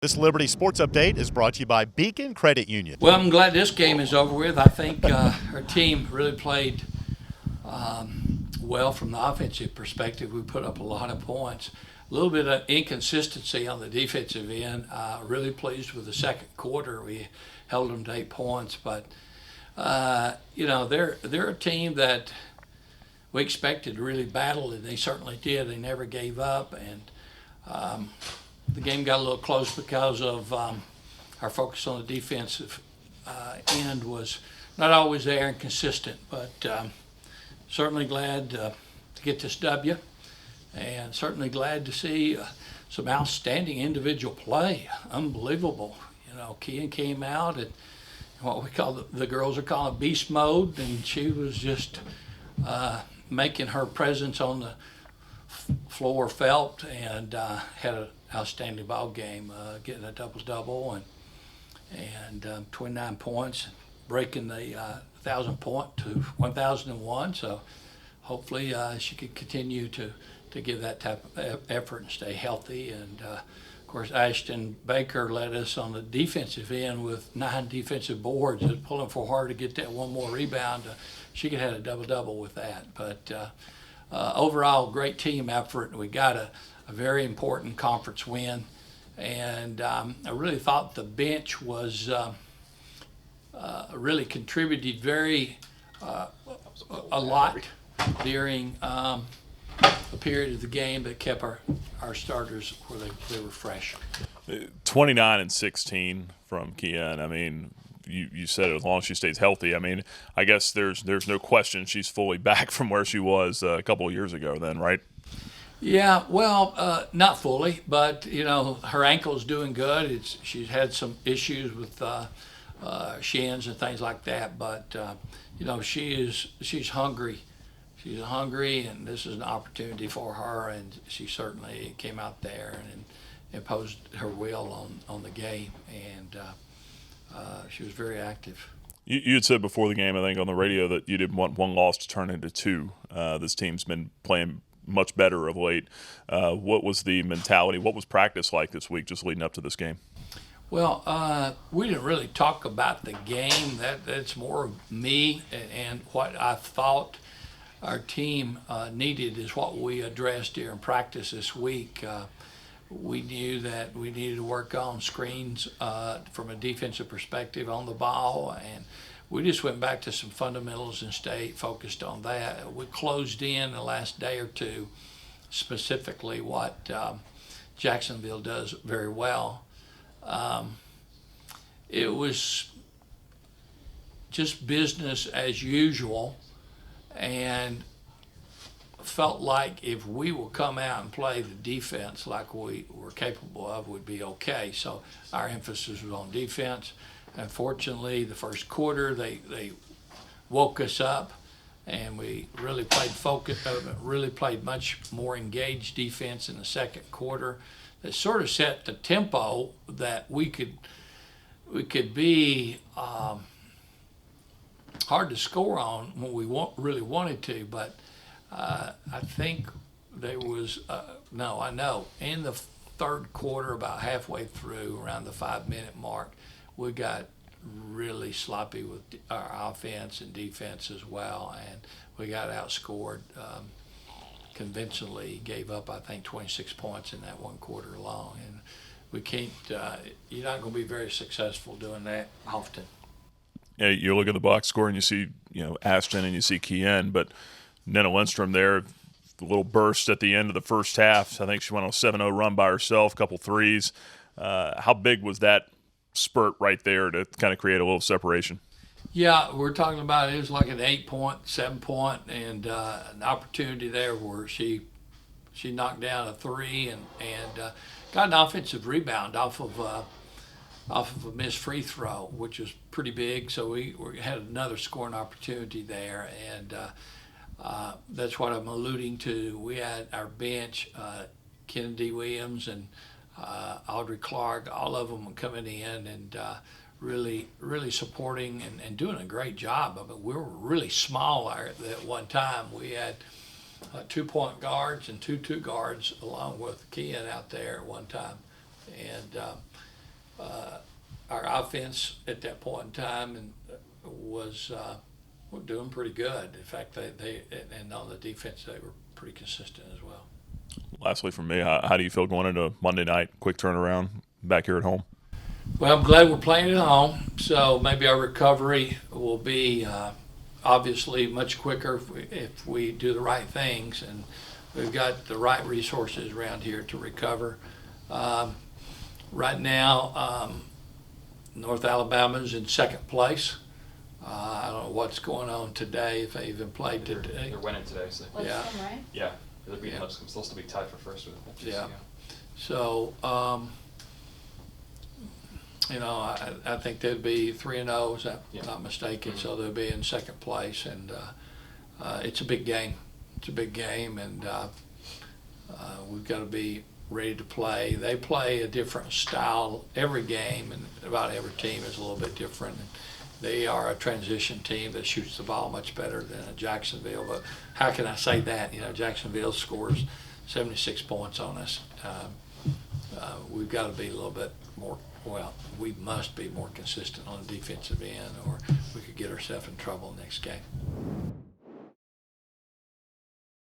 This Liberty Sports Update is brought to you by Beacon Credit Union. Well, I'm glad this game is over with. I think our team really played well from the offensive perspective. We put up a lot of points. A little bit of inconsistency on the defensive end. Really pleased with the second quarter. We held them to 8 points, but they're a team that we expected to really battle, and they certainly did. They never gave up, and the game got a little close because of our focus on the defensive end was not always there and consistent, but certainly glad to get this W, and certainly glad to see some outstanding individual play. Unbelievable. Kian came out at what we call the girls are calling beast mode, and she was just making her presence on the floor felt, and had an outstanding ball game, getting a double-double and 29 points, breaking the 1,000-point to 1,001. So hopefully she could continue to give that type of effort and stay healthy. And of course, Ashton Baker led us on the defensive end with 9 defensive boards. It was pulling for her to get that one more rebound. She could have had a double-double with that. But overall, great team effort. We got a very important conference win, and I really thought the bench was really contributed a lot during a period of the game that kept our starters where they were fresh. 29 and 16 from Kian. I mean, you said it, as long as she stays healthy. I mean, I guess there's no question she's fully back from where she was a couple of years ago then, right? Yeah, well, not fully, but her ankle's doing good. She's had some issues with shins and things like that, but she's hungry. She's hungry, and this is an opportunity for her, and she certainly came out there and imposed her will on the game, and she was very active. You had said before the game, I think, on the radio that you didn't want one loss to turn into 2. This team's been playing much better of late. What was the mentality? What was practice like this week, just leading up to this game? Well, we didn't really talk about the game. That's more of me and what I thought our team needed is what we addressed during practice this week. We knew that we needed to work on screens from a defensive perspective on the ball, and we just went back to some fundamentals and stayed focused on that. We closed in the last day or two, specifically what Jacksonville does very well. It was just business as usual, and felt like if we will come out and play the defense like we were capable of, would be okay. So our emphasis was on defense. Unfortunately, the first quarter they woke us up, and we really played much more engaged defense in the second quarter. That sort of set the tempo that we could be hard to score on when we really wanted to, but I think there was I know in the third quarter, about halfway through, around the 5-minute mark, we got really sloppy with our offense and defense as well, and we got outscored convincingly. Gave up, I think, 26 points in that one quarter alone, and we can't. You're not going to be very successful doing that often. Yeah, you look at the box score and you see Ashton and you see Kian, but Nena Lindstrom there, the little burst at the end of the first half. I think she went on a 7-0 run by herself, a couple threes. How big was that spurt right there to kind of create a little separation? Yeah, we're talking about it was like an 8-point, 7-point, and an opportunity there where she knocked down a 3 and got an offensive rebound off of a missed free throw, which was pretty big. So we had another scoring opportunity there, and that's what I'm alluding to. We had our bench, Kennedy Williams and Audrey Clark, all of them coming in and really supporting and doing a great job. I mean, we were really small at one time. We had 2-point guards and two guards along with Kian out there at one time. And our offense at that point in time and was doing pretty good. In fact, they and on the defense they were pretty consistent as well. Lastly, from me, how do you feel going into Monday night? Quick turnaround back here at home. Well, I'm glad we're playing at home, so maybe our recovery will be obviously much quicker if we do the right things, and we've got the right resources around here to recover. Right now, North Alabama's in second place. I don't know what's going on today, if they even played today. They're winning today, so Yeah. Them, right? yeah, they're beating Yeah. Lipscomb. Supposed to be tied for first with FGC. Yeah. So, I think they'd be 3-0, is that Yeah. not mistaken? Mm-hmm. So they'll be in second place, and it's a big game. It's a big game, and we've got to be ready to play. They play a different style every game, and about every team is a little bit different. They are a transition team that shoots the ball much better than Jacksonville. But how can I say that? Jacksonville scores 76 points on us. We've got to be a little bit more. Well, we must be more consistent on the defensive end, or we could get ourselves in trouble next game.